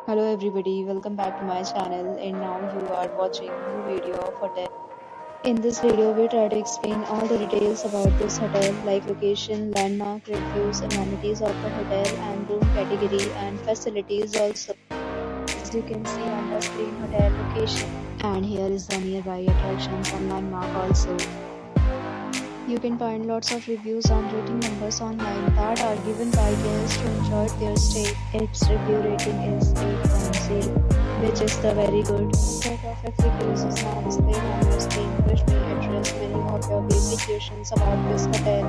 Hello everybody, welcome back to my channel and now you are watching new video of hotel. In this video we try to explain all the details about this hotel like location, landmark, reviews, amenities of the hotel and room category and facilities also. As you can see on the screen hotel location and here is the nearby attractions and landmark also. You can find lots of reviews and rating numbers online that are given by guests who enjoyed their stay. Its review rating is 8.0, which is the very good. Set of FAQs is now displayed on your screen, which will address many of your basic questions about this hotel.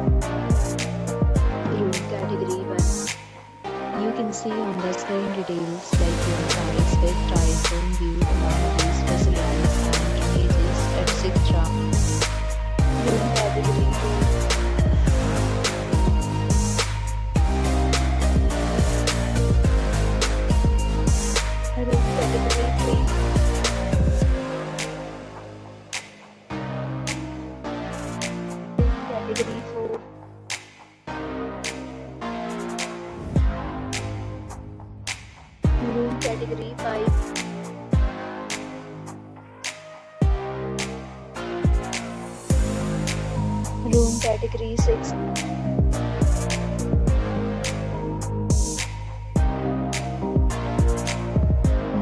Room category 1. You can see on the screen details like room size, bed type, room view, amenities, facilities, and images, etc. Room category 2. Room category 3. Room category 4. Room category 5. Room category 6.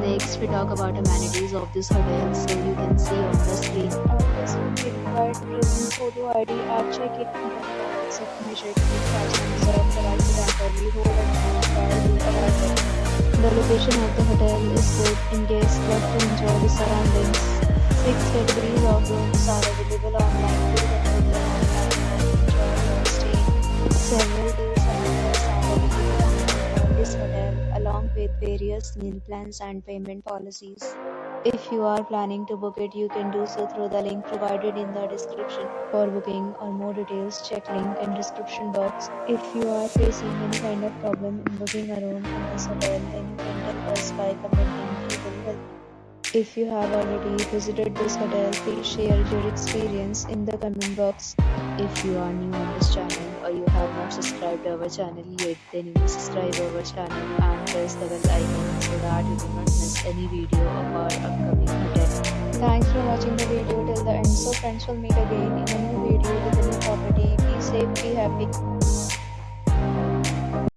Next we talk about amenities of this hotel, so you can see on the screen. On this room we require to present photo ID at check-in and accept measure to be charged and reserve the right to temporarily hold an account prior to arrival. The location of the hotel is good in case love to enjoy the surroundings. 6 categories of rooms are available online. You can book them online and enjoy your stay. Several days and nights are available online for this hotel along with various meal plans and payment policies. If you are planning to book it, you can do so through the link provided in the description. For booking or more details, check link in description box. If you are facing any kind of problem in booking a room in this hotel, then you can tell us by commenting. We will help. If you have already visited this hotel, please share your experience in the comment box. If you are new on this channel or you have not subscribed our channel yet, then you must subscribe our channel and press the bell icon so that you do not miss any video of our upcoming hotel. Thanks for watching the video till the end. So friends, will meet again in a new video with a new property. Be safe, be happy.